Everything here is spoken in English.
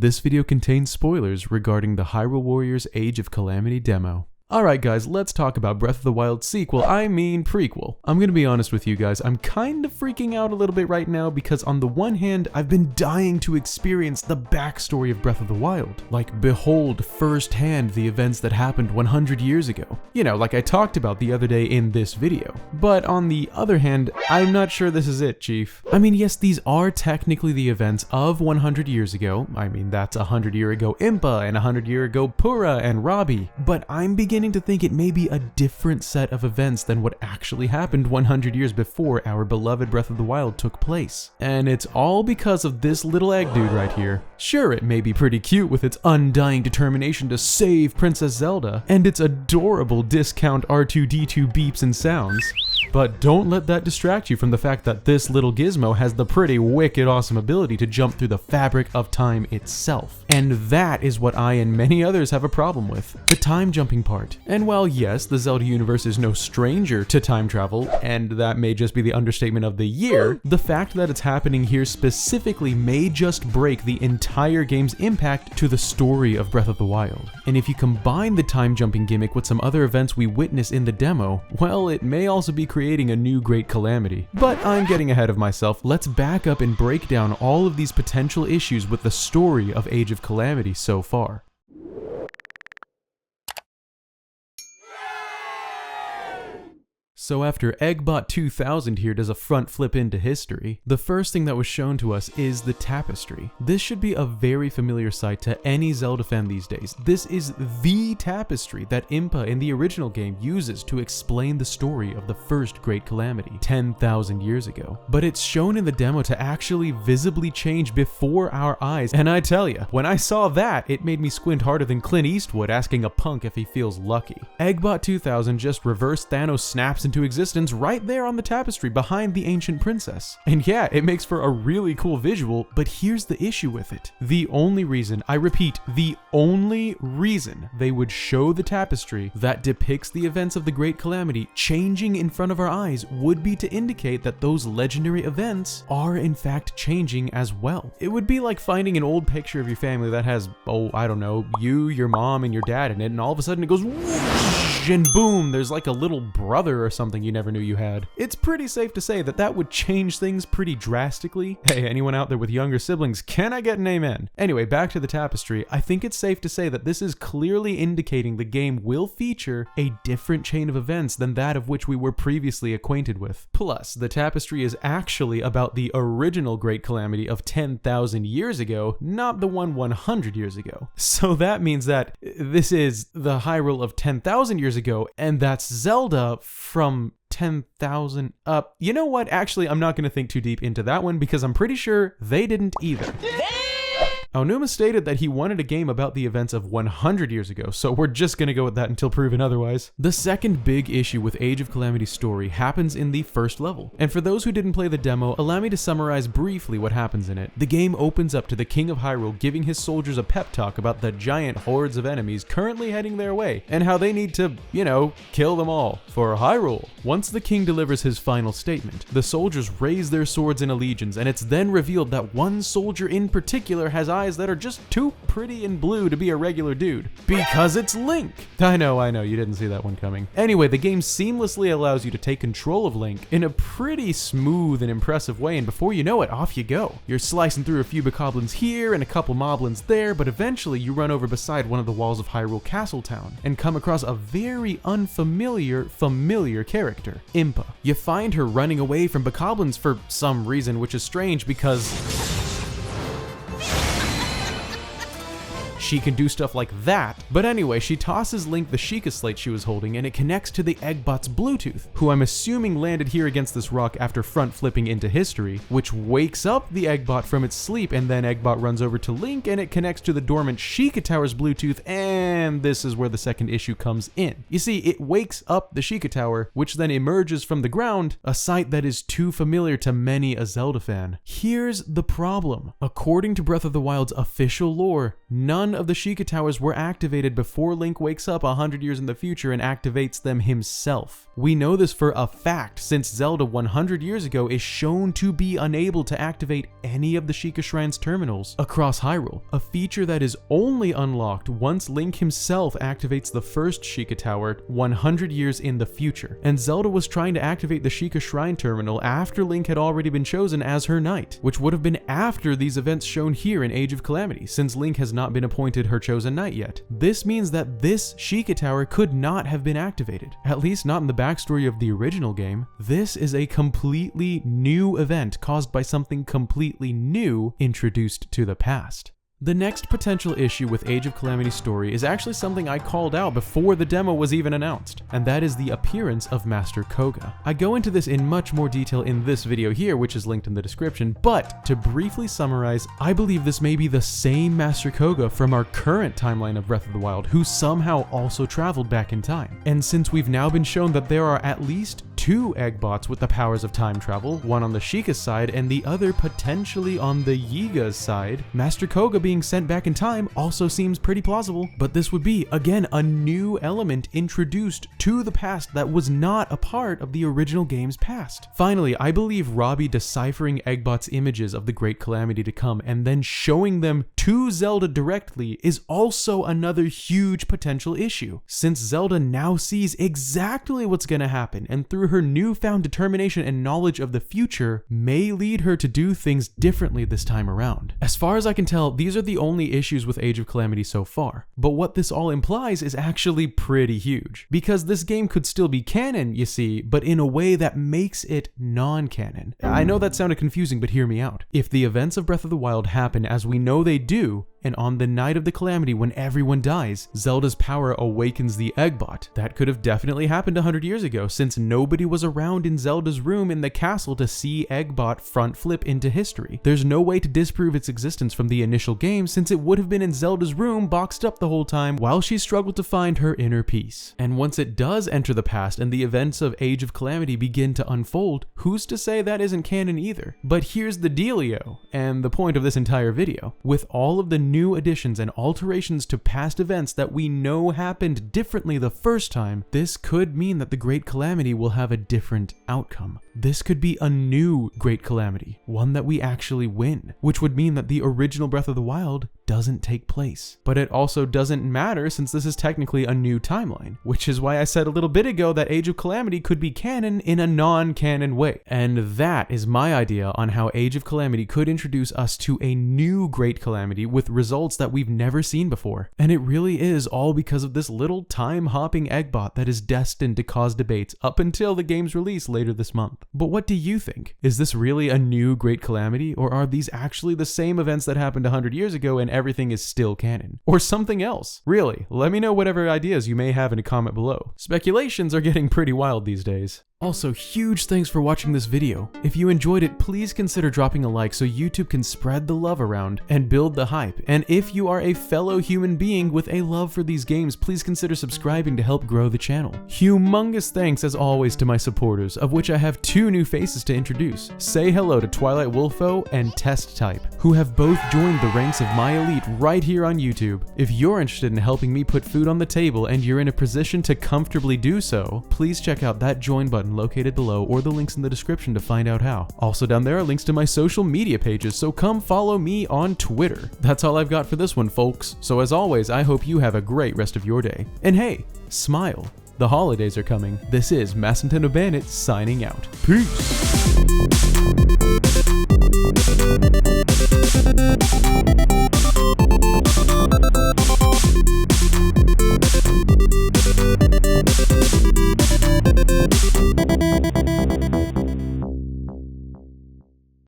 This video contains spoilers regarding the Hyrule Warriors Age of Calamity demo. Alright guys, let's talk about Breath of the Wild sequel, prequel. I'm gonna be honest with you guys, I'm kind of freaking out a little bit right now because on the one hand, I've been dying to experience the backstory of Breath of the Wild. Like, behold firsthand the events that happened 100 years ago. You know, like I talked about the other day in this video. But on the other hand, I'm not sure this is it, Chief. I mean, yes, these are technically the events of 100 years ago. I mean, that's 100 year ago Impa and 100 year ago Purah and Robbie. But I'm beginning to think it may be a different set of events than what actually happened 100 years before our beloved Breath of the Wild took place. And it's all because of this little egg dude right here. Sure, it may be pretty cute with its undying determination to save Princess Zelda, and its adorable discount R2-D2 beeps and sounds. But don't let that distract you from the fact that this little gizmo has the pretty wicked awesome ability to jump through the fabric of time itself. And that is what I and many others have a problem with, the time jumping part. And while yes, the Zelda universe is no stranger to time travel, and that may just be the understatement of the year, the fact that it's happening here specifically may just break the entire game's impact to the story of Breath of the Wild. And if you combine the time jumping gimmick with some other events we witness in the demo, well, it may also be creating a new Great Calamity. But I'm getting ahead of myself. Let's back up and break down all of these potential issues with the story of Age of Calamity so far. So after Eggbot 2000 here does a front flip into history, the first thing that was shown to us is the tapestry. This should be a very familiar sight to any Zelda fan these days. This is the tapestry that Impa in the original game uses to explain the story of the first Great Calamity 10,000 years ago. But it's shown in the demo to actually visibly change before our eyes, and I tell ya, when I saw that, it made me squint harder than Clint Eastwood asking a punk if he feels lucky. Eggbot 2000 just reverse Thanos snaps into existence right there on the tapestry behind the ancient princess. And yeah, it makes for a really cool visual, but here's the issue with it. The only reason, I repeat, the only reason they would show the tapestry that depicts the events of the Great Calamity changing in front of our eyes would be to indicate that those legendary events are in fact changing as well. It would be like finding an old picture of your family that has, oh, I don't know, you, your mom, and your dad in it, and all of a sudden it goes whoosh, and boom, there's like a little brother or something you never knew you had. It's pretty safe to say that that would change things pretty drastically. Hey, anyone out there with younger siblings, can I get an amen? Anyway, back to the tapestry. I think it's safe to say that this is clearly indicating the game will feature a different chain of events than that of which we were previously acquainted with. Plus, the tapestry is actually about the original Great Calamity of 10,000 years ago, not the one 100 years ago. So that means that this is the Hyrule of 10,000 years ago, and that's Zelda from 10,000 up. You know what? Actually, I'm not going to think too deep into that one because I'm pretty sure they didn't either. Aonuma stated that he wanted a game about the events of 100 years ago, so we're just gonna go with that until proven otherwise. The second big issue with Age of Calamity's story happens in the first level. And for those who didn't play the demo, allow me to summarize briefly what happens in it. The game opens up to the King of Hyrule giving his soldiers a pep talk about the giant hordes of enemies currently heading their way, and how they need to, you know, kill them all for Hyrule. Once the king delivers his final statement, the soldiers raise their swords in allegiance, and it's then revealed that one soldier in particular has eyes that are just too pretty and blue to be a regular dude. Because it's Link! I know, you didn't see that one coming. Anyway, the game seamlessly allows you to take control of Link in a pretty smooth and impressive way, and before you know it, off you go. You're slicing through a few bokoblins here and a couple moblins there, but eventually you run over beside one of the walls of Hyrule Castle Town and come across a very unfamiliar, familiar character, Impa. You find her running away from bokoblins for some reason, which is strange because she can do stuff like that. But anyway, she tosses Link the Sheikah slate she was holding, and it connects to the Eggbot's Bluetooth, who I'm assuming landed here against this rock after front flipping into history, which wakes up the Eggbot from its sleep, and then Eggbot runs over to Link and it connects to the dormant Sheikah Tower's Bluetooth, and this is where the second issue comes in. You see, it wakes up the Sheikah Tower, which then emerges from the ground, a sight that is too familiar to many a Zelda fan. Here's the problem. According to Breath of the Wild's official lore, none of the Sheikah towers were activated before Link wakes up 100 years in the future and activates them himself. We know this for a fact since Zelda 100 years ago is shown to be unable to activate any of the Sheikah Shrine's terminals across Hyrule, a feature that is only unlocked once Link himself activates the first Sheikah tower 100 years in the future. And Zelda was trying to activate the Sheikah Shrine terminal after Link had already been chosen as her knight, which would have been after these events shown here in Age of Calamity, since Link has not been appointed her chosen knight yet. This means that this Sheikah tower could not have been activated, at least not in the backstory of the original game. This is a completely new event caused by something completely new introduced to the past. The next potential issue with Age of Calamity's story is actually something I called out before the demo was even announced, and that is the appearance of Master Koga. I go into this in much more detail in this video here, which is linked in the description, but to briefly summarize, I believe this may be the same Master Koga from our current timeline of Breath of the Wild, who somehow also traveled back in time. And since we've now been shown that there are at least 2 Eggbots with the powers of time travel, one on the Sheikah's side and the other potentially on the Yiga's side, Master Koga being sent back in time also seems pretty plausible. But this would be, again, a new element introduced to the past that was not a part of the original game's past. Finally, I believe Robbie deciphering Eggbot's images of the Great Calamity to come and then showing them to Zelda directly is also another huge potential issue, since Zelda now sees exactly what's gonna happen, and through her newfound determination and knowledge of the future may lead her to do things differently this time around. As far as I can tell, these are the only issues with Age of Calamity so far, but what this all implies is actually pretty huge, because this game could still be canon, you see, but in a way that makes it non-canon. I know that sounded confusing, but hear me out. If the events of Breath of the Wild happen as we know they do, and on the night of the Calamity when everyone dies, Zelda's power awakens the Eggbot. That could have definitely happened 100 years ago, since nobody was around in Zelda's room in the castle to see Eggbot front flip into history. There's no way to disprove its existence from the initial game, since it would have been in Zelda's room boxed up the whole time while she struggled to find her inner peace. And once it does enter the past and the events of Age of Calamity begin to unfold, who's to say that isn't canon either? But here's the dealio, and the point of this entire video. With all of the new additions and alterations to past events that we know happened differently the first time, this could mean that the Great Calamity will have a different outcome. This could be a new Great Calamity, one that we actually win, which would mean that the original Breath of the Wild doesn't take place. But it also doesn't matter, since this is technically a new timeline, which is why I said a little bit ago that Age of Calamity could be canon in a non-canon way. And that is my idea on how Age of Calamity could introduce us to a new Great Calamity with results that we've never seen before. And it really is all because of this little time-hopping Eggbot that is destined to cause debates up until the game's release later this month. But what do you think? Is this really a new Great Calamity, or are these actually the same events that happened 100 years ago and everything is still canon? Or something else? Really, let me know whatever ideas you may have in a comment below. Speculations are getting pretty wild these days. Also, huge thanks for watching this video. If you enjoyed it, please consider dropping a like so YouTube can spread the love around and build the hype. And if you are a fellow human being with a love for these games, please consider subscribing to help grow the channel. Humongous thanks as always to my supporters, of which I have 2 new faces to introduce. Say hello to Twilight Wolfo and Test Type, who have both joined the ranks of my elite right here on YouTube. If you're interested in helping me put food on the table and you're in a position to comfortably do so, please check out that join button located below or the links in the description to find out how. Also down there are links to my social media pages, so come follow me on Twitter. That's all I've got for this one, folks. So as always, I hope you have a great rest of your day. And hey, smile. The holidays are coming. This is MaskedNintendoBandit signing out. Peace!